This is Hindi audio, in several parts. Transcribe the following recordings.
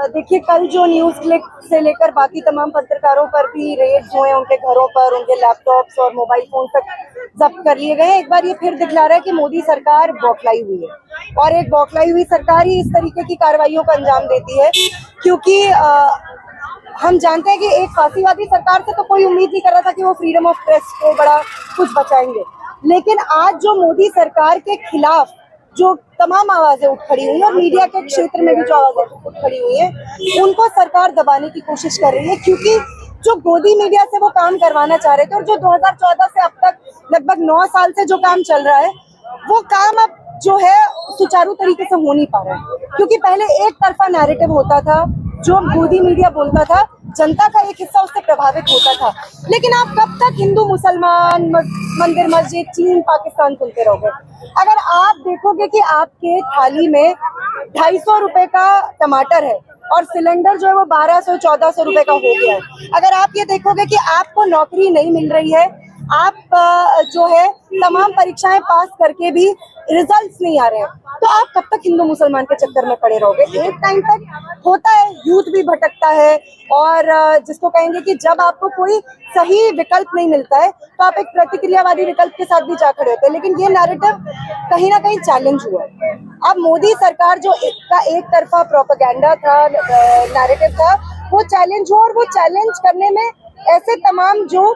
देखिए, कल जो न्यूज़ क्लिक से लेकर बाकी तमाम पत्रकारों पर भी रेड्स हुए, उनके घरों पर उनके लैपटॉप्स और मोबाइल फोन तक जब्त कर लिए गए। एक बार ये फिर दिखला रहा है कि मोदी सरकार बौखलाई हुई है, और एक बौखलाई हुई सरकार ही इस तरीके की कार्रवाइयों को अंजाम देती है। क्योंकि हम जानते हैं कि एक फांसीवादी सरकार से तो कोई उम्मीद नहीं कर रहा था कि वो फ्रीडम ऑफ प्रेस को बड़ा कुछ बचाएंगे, लेकिन आज जो मोदी सरकार के खिलाफ जो तमाम आवाजें उठ खड़ी हुई हैं, और मीडिया के क्षेत्र में भी जो आवाजें उठ खड़ी हुई हैं, उनको सरकार दबाने की कोशिश कर रही है। क्योंकि जो गोदी मीडिया से वो काम करवाना चाह रहे थे, और जो 2014 से अब तक लगभग 9 साल से जो काम चल रहा है, वो काम अब जो है सुचारू तरीके से हो नहीं पा रहा है। क्योंकि पहले एक तरफा नैरेटिव होता था, जो मोदी मीडिया बोलता था, जनता का एक हिस्सा उससे प्रभावित होता था। लेकिन आप कब तक हिंदू मुसलमान, मंदिर मस्जिद, चीन पाकिस्तान सुनते रहोगे? अगर आप देखोगे कि आपके थाली में 250 रुपए का टमाटर है और सिलेंडर जो है वो 1200-1400 रुपए का हो गया है, अगर आप ये देखोगे कि आपको नौकरी नहीं मिल रही है, आप जो है तमाम परीक्षाएं पास करके भी रिजल्ट्स नहीं आ रहे हैं, तो आप कब तक हिंदू मुसलमान के चक्कर में पड़े रहोगे? एक टाइम तक होता है, यूथ भी भटकता है, और जिसको कहेंगे कि जब आपको कोई सही विकल्प नहीं मिलता है तो आप एक प्रतिक्रियावादी विकल्प के साथ भी जा खड़े होते हैं। लेकिन ये नैरेटिव कहीं ना कहीं चैलेंज हुआ है। अब मोदी सरकार जो एक तरफा प्रोपेगेंडा था, नैरेटिव था, वो चैलेंज हुआ, और वो चैलेंज करने में ऐसे तमाम जो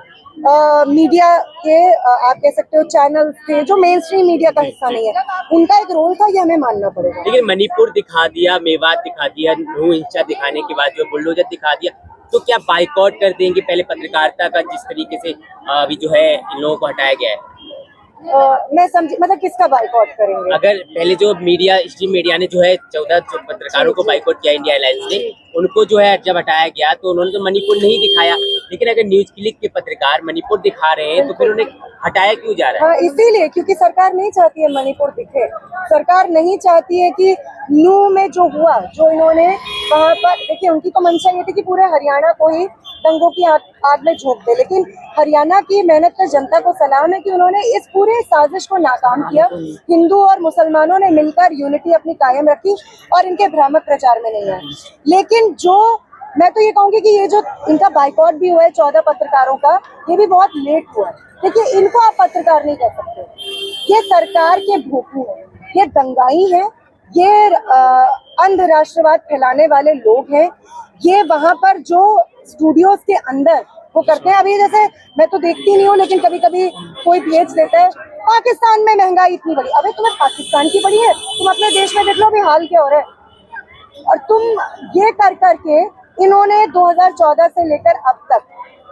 मीडिया के आप कह सकते हो चैनल थे, जो मेन स्ट्रीम मीडिया का हिस्सा नहीं है, उनका एक रोल था, ये हमें मानना पड़ेगा। लेकिन मणिपुर दिखा दिया, मेवात दिखा दिया, नू इंचा दिखाने के बाद जो बुलडोजर दिखा दिया, तो क्या बाइकआउट कर देंगे पहले पत्रकारिता का, जिस तरीके से अभी जो है इन लोगों को हटाया गया है? मैं समझी, मतलब किसका बाइकआउट करेंगे? अगर पहले जो मीडिया, स्ट्रीम मीडिया ने जो है 14 जो पत्रकारों को बाइकआउट किया इंडिया अलायंस ने, उनको जो है जब हटाया गया तो उन्होंने तो मणिपुर नहीं दिखाया, लेकिन अगर न्यूज क्लिक के पत्रकार मणिपुर दिखा रहे हैं तो फिर उन्हें हटाया क्यों जा रहा है? हाँ, इसीलिए, क्योंकि सरकार नहीं चाहती है मणिपुर दिखे। सरकार नहीं चाहती है कि नू में जो हुआ, जो इन्होंने वहां पर, देखिए उनकी तो मंशा ये थी कि पूरे हरियाणा को ही दंगों की आग में झोंक दे, लेकिन हरियाणा की मेहनत कर जनता को सलाम है कि उन्होंने इस पूरे साजिश को नाकाम किया। हिंदू और मुसलमानों ने मिलकर यूनिटी अपनी कायम रखी और इनके भ्रामक प्रचार में नहीं आए। लेकिन जो मैं तो ये कहूंगी कि ये जो इनका बाइकआउट भी हुआ है 14 पत्रकारों का, ये भी बहुत लेट हुआ है। देखिए, इनको आप पत्रकार नहीं कह सकते, ये सरकार के भोपू हैं, ये दंगाई हैं, ये अंध राष्ट्रवाद फैलाने वाले लोग हैं। ये वहां पर जो स्टूडियोज के अंदर वो करते हैं, अभी जैसे मैं तो देखती नहीं हूँ, लेकिन कभी कभी कोई भेज देता है, पाकिस्तान में महंगाई इतनी बढ़ी। अबे तुम्हें पाकिस्तान की बढ़ी है, तुम अपने देश में देख लो अभी हाल क्या हो रहा है। और तुम ये कर करके इन्होंने 2014 से लेकर अब तक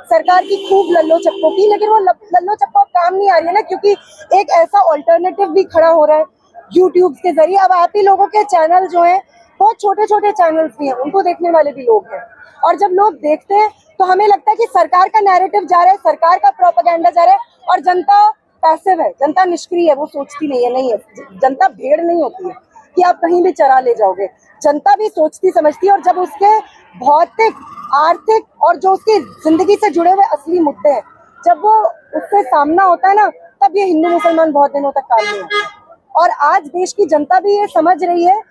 सरकार की खूब लल्लो चप्पो की, लेकिन वो लल्लो चप्पो काम नहीं आ रही है ना, क्योंकि एक ऐसा ऑल्टरनेटिव भी खड़ा हो रहा है यूट्यूब के जरिए। अब आप ही लोगों के चैनल जो हैं, बहुत छोटे छोटे चैनल्स भी हैं, उनको देखने वाले भी लोग हैं, और जब लोग देखते हैं तो हमें लगता है कि सरकार का नैरेटिव जा रहा है, सरकार का प्रोपेगेंडा जा रहा है, और जनता पैसिव है, जनता निष्क्रिय है, वो सोचती नहीं है। नहीं है, जनता भेड़ नहीं होती है कि आप कहीं भी चरा ले जाओगे। जनता भी सोचती समझती है, और जब उसके भौतिक, आर्थिक और जो उसकी जिंदगी से जुड़े हुए असली मुद्दे हैं, जब वो उससे सामना होता है ना, तब ये हिंदू मुसलमान बहुत दिनों तक काम नहीं आता। और आज देश की जनता भी ये समझ रही है,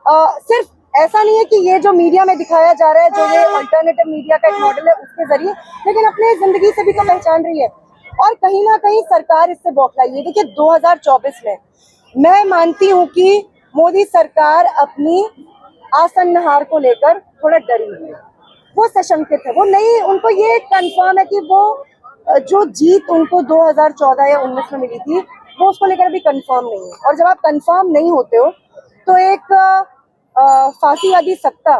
सिर्फ ऐसा नहीं है कि ये जो मीडिया में दिखाया जा रहा है, जो ये अल्टरनेटिव मीडिया का एक मॉडल है उसके जरिए, लेकिन अपने जिंदगी से भी तो पहचान रही है, और कहीं ना कहीं सरकार इससे बौखलाई है। देखिए, 2024 में मैं मानती हूँ कि मोदी सरकार अपनी आसन्न हार को लेकर थोड़ा डरी हुई है, वो सशंकित है, वो नहीं, उनको ये कंफर्म है कि वो जो जीत उनको 2014 या 19 में मिली थी, वो उसको लेकर अभी कंफर्म नहीं है। और जब आप कंफर्म नहीं होते हो तो एक फांसीवादी सत्ता,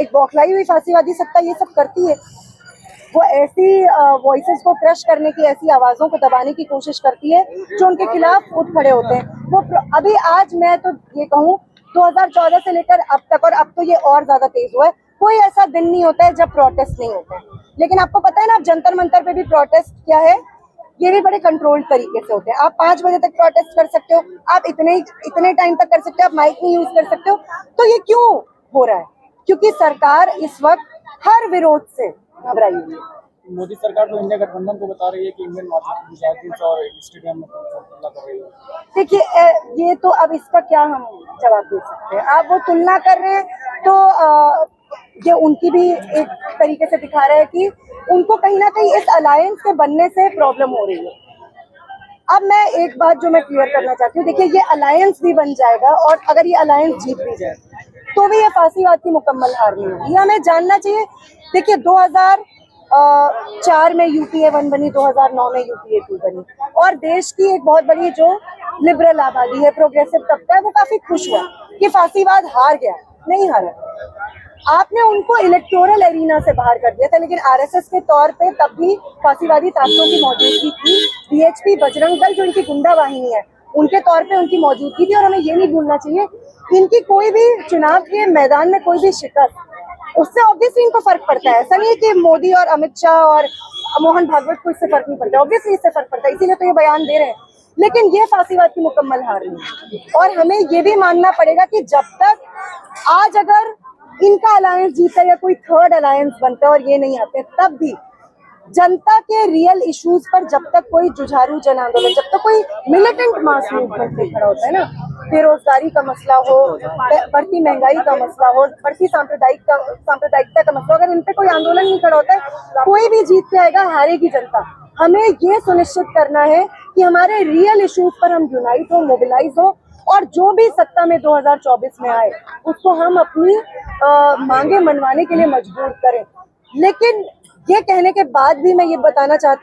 एक बौखलाई हुई फांसीवादी सत्ता ये सब करती है। वो ऐसी वॉइसेस को क्रश करने की, ऐसी आवाजों को दबाने की कोशिश करती है जो उनके खिलाफ उठ खड़े होते हैं। वो अभी आज मैं तो ये कहूँ 2014 से लेकर अब तक, और अब तो ये और ज्यादा तेज हुआ है, कोई ऐसा दिन नहीं होता है जब प्रोटेस्ट नहीं होते हैं। लेकिन आपको पता है ना, अब जंतर मंतर पे भी प्रोटेस्ट क्या है, ये भी बड़े कंट्रोल्ड तरीके से होते हैं। आप 5 बजे तक प्रोटेस्ट कर सकते हो, आप इतने टाइम तक कर सकते हो, आप माइक नहीं यूज कर सकते हो। तो ये क्यों हो रहा है? क्योंकि सरकार इस वक्त हर विरोध से घबराई हुई है। मोदी सरकार तो इंडिया गठबंधन को बता रही है कि इंडियन मुजाहिदीन और स्टेडियम में तुलना कर रही है। देखिए, ये तो अब इसका क्या हम जवाब दे सकते हैं। आप वो तुलना कर रहे हैं तो ये उनकी भी एक तरीके से दिखा रहा है कि उनको कहीं ना कहीं इस अलायंस के बनने से प्रॉब्लम हो रही है। अब मैं एक बात जो मैं क्लियर करना चाहती हूँ, देखिए ये अलायंस भी बन जाएगा और अगर ये अलायंस जीत भी जाए तो भी ये फांसीवाद की मुकम्मल हार नहीं होगी। हमें जानना चाहिए, देखिए 2004 में UPA 1 बनी, 2009 में UPA 2 बनी और देश की एक बहुत बड़ी जो लिबरल आबादी है, प्रोग्रेसिव तबका है, वो काफी खुश हुआ कि फांसीवाद हार गया। नहीं हारा, आपने उनको इलेक्टोरल एरिना से बाहर कर दिया था, लेकिन RSS के तौर पे तब भी फांसीवादी ताकतों की मौजूदगी थी। BHP, बजरंग दल जो इनकी गुंडा वाहिनी है, उनके तौर पे उनकी मौजूदगी थी। और हमें ये नहीं भूलना चाहिए, इनकी कोई भी चुनाव के मैदान में कोई भी शिकस्त, उससे ऑब्वियसली इनको फर्क पड़ता है। ऐसा नहीं है कि मोदी और अमित शाह और मोहन भागवत को इससे फर्क नहीं पड़ता, ऑब्वियसली इससे फर्क पड़ता है, इसीलिए तो ये बयान दे रहे हैं। लेकिन ये फांसीवाद की मुकम्मल हार नहीं है। और हमें ये भी मानना पड़ेगा कि जब तक आज अगर इनका अलायंस जीता या कोई थर्ड अलायंस बनता है और ये नहीं आते, तब भी जनता के रियल इश्यूज पर जब तक कोई जुझारू जन आंदोलन, जब तक कोई मिलिटेंट मास मूवमेंट नहीं खड़ा होता है ना, बेरोजगारी का मसला हो, बढ़ती महंगाई का मसला हो, बढ़ती सांप्रदायिकता का मसला, अगर इन पे कोई आंदोलन नहीं खड़ा होता है, कोई भी जीत के आएगा, हारेगी जनता। हमें ये सुनिश्चित करना है कि हमारे रियल इश्यूज पर हम यूनाइट हो, मोबिलाइज हो और जो भी सत्ता में 2024 में आए उसको हम अपनी मांगे मनवाने के लिए मजबूर करें। लेकिन ये कहने के बाद भी मैं ये बताना चाहती